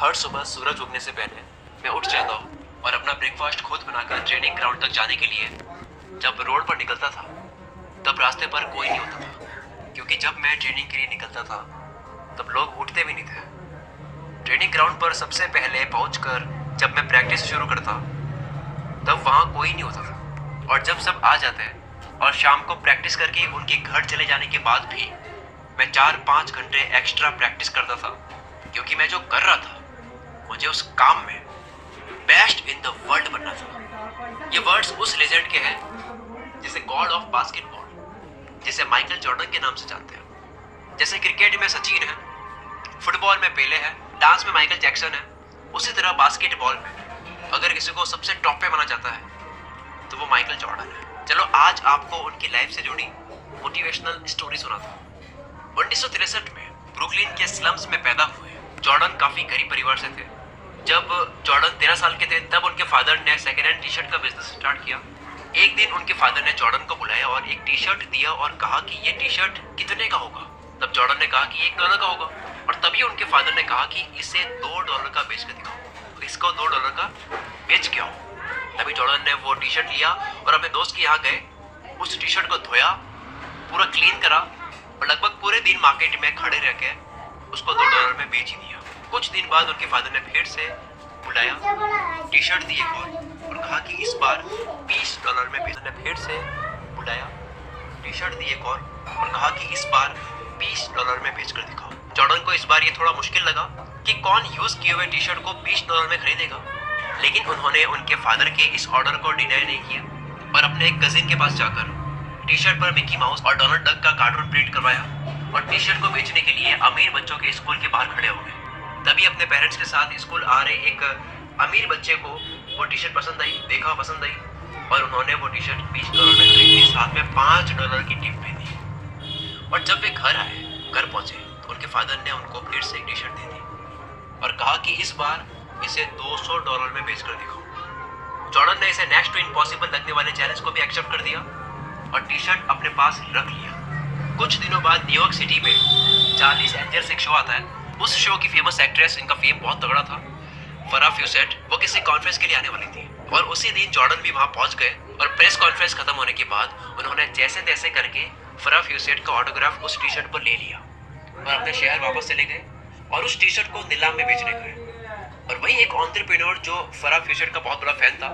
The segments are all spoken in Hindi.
हर सुबह सूरज उगने से पहले मैं उठ जाता हूँ और अपना ब्रेकफास्ट खुद बनाकर ट्रेनिंग ग्राउंड तक जाने के लिए जब रोड पर निकलता था तब रास्ते पर कोई नहीं होता था, क्योंकि जब मैं ट्रेनिंग के लिए निकलता था तब लोग उठते भी नहीं थे। ट्रेनिंग ग्राउंड पर सबसे पहले पहुंचकर जब मैं प्रैक्टिस शुरू करता तब वहाँ कोई नहीं होता था, और जब सब आ जाते और शाम को प्रैक्टिस करके उनके घर चले जाने के बाद भी मैं 4-5 घंटे एक्स्ट्रा प्रैक्टिस करता था, क्योंकि मैं जो कर रहा था मुझे उस काम में बेस्ट इन द वर्ल्ड बनना था। ये वर्ड्स उस लेजेंड के हैं जिसे गॉड ऑफ बास्केटबॉल, जिसे माइकल जॉर्डन के नाम से जानते हैं। जैसे क्रिकेट में सचिन है, फुटबॉल में पेले है, डांस में माइकल जैक्सन है, उसी तरह बास्केटबॉल में अगर किसी को सबसे टॉप पे माना जाता है तो वो माइकल जॉर्डन है। चलो आज आपको उनकी लाइफ से जुड़ी मोटिवेशनल स्टोरी सुनाता हूँ। 1963 में ब्रुकलिन के स्लम्स में पैदा हुए जॉर्डन काफी गरीब परिवार से थे। जब जॉर्डन 13 साल के थे तब उनके फादर ने सेकेंड हैंड टी शर्ट का बिजनेस स्टार्ट किया। एक दिन उनके फादर ने जॉर्डन को बुलाया और एक टी शर्ट दिया और कहा कि ये टी शर्ट कितने का होगा। तब जॉर्डन ने कहा कि $1 का होगा, और तभी उनके फादर ने कहा कि इसे $2 का बेच कर दिखाओ, इसको $2 का बेच के आओ। तभी जॉर्डन ने वो टी शर्ट लिया और अपने दोस्त के यहाँ गए, उस टी शर्ट को धोया, पूरा क्लीन करा और लगभग पूरे दिन मार्केट में खड़े रह के उसको $2 में बेच ही दिया। कुछ दिन बाद उनके फादर ने फिर से बुलाया, टी शर्ट दी एक और कहा कि इस बार $20 में बेच। फिर से बुलाया, टी शर्ट दी एक और कहा कि इस बार $20 में बेच कर दिखाओ। जॉर्डन को इस बार ये थोड़ा मुश्किल लगा कि कौन यूज किए हुए टी शर्ट को $20 में खरीदेगा, लेकिन उन्होंने उनके फादर के इस ऑर्डर को डिनाई नहीं किया और अपने एक कजिन के पास जाकर टी शर्ट पर मिकी माउस और डोनाल्ड डक का कार्टून प्रिंट करवाया और टी शर्ट को बेचने के लिए अमीर बच्चों के स्कूल के बाहर खड़े हो गए। तभी अपने पेरेंट्स के साथ स्कूल आ रहे एक अमीर बच्चे को वो टी शर्ट पसंद आई, देखा पसंद आई, और उन्होंने वो टी शर्ट $20 में खरीदी, साथ में $5 की टिप भी दी। और जब वे घर पहुंचे तो उनके फादर ने उनको फिर से एक टी शर्ट दे दी और कहा कि इस बार इसे $200 में बेच कर दिखाओ। जॉर्डन ने इसे नेक्स्ट टू इम्पॉसिबल लगने वाले चैलेंज को भी एक्सेप्ट कर दिया और टी शर्ट अपने पास रख लिया। कुछ दिनों बाद न्यूयॉर्क सिटी में चार्लीज एंजल्स एक शो आता है। उस शो की फेमस एक्ट्रेस, इनका फेम बहुत तगड़ा था, फरा फ्यूसेट, वो किसी कॉन्फ्रेंस के लिए आने वाली थी और उसी दिन जॉर्डन भी वहां पहुंच गए और प्रेस कॉन्फ्रेंस खत्म होने के बाद उन्होंने जैसे तैसे करके फरा फ्यूसेट का ऑटोग्राफ उस टी शर्ट पर ले लिया और अपने शहर वापस चले गए और उस टी शर्ट को नीलाम में बेचने गए। और वही एक एंटरप्रेन्योर जो फरा फ्यूसेट का बहुत बड़ा फैन था,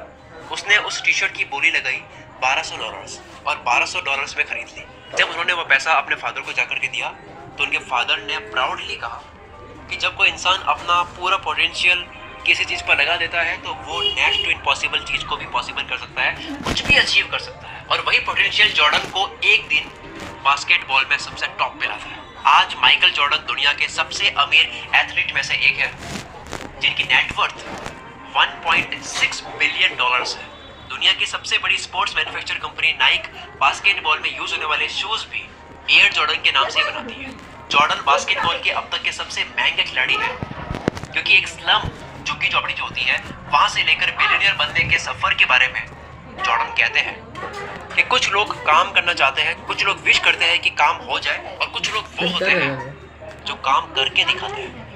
उसने उस टी शर्ट की बोली लगाई $1200 और $1200 में खरीद ली। जब उन्होंने वो पैसा अपने फादर को जाकर के दिया तो उनके फादर ने प्राउडली कहा कि जब कोई इंसान अपना पूरा पोटेंशियल किसी चीज़ पर लगा देता है तो वो नेक्स्ट टू इम्पॉसिबल चीज़ को भी पॉसिबल कर सकता है, कुछ भी अचीव कर सकता है। और वही पोटेंशियल जॉर्डन को एक दिन बास्केटबॉल में सबसे टॉप पे लाता है। आज माइकल जॉर्डन दुनिया के सबसे अमीर एथलीट में से एक है, जिनकी नेटवर्थ $1.6 बिलियन है। दुनिया की सबसे बड़ी sports manufacture company Naik basketball में यूज होने वाले शूज भी एयर जॉर्डन के नाम से बनाती है। जॉर्डन बास्केटबॉल के अब तक के सबसे महंगे खिलाड़ी हैं, क्योंकि एक स्लम झुग्गी झोपड़ी जो होती है वहां से लेकर बिलियनियर बनने के सफर के बारे में जॉर्डन कहते हैं कि कुछ लोग काम करना चाहते हैं, कुछ लोग विश करते हैं कि काम हो जाए, और कुछ लोग वो होते हैं जो काम करके दिखाते हैं।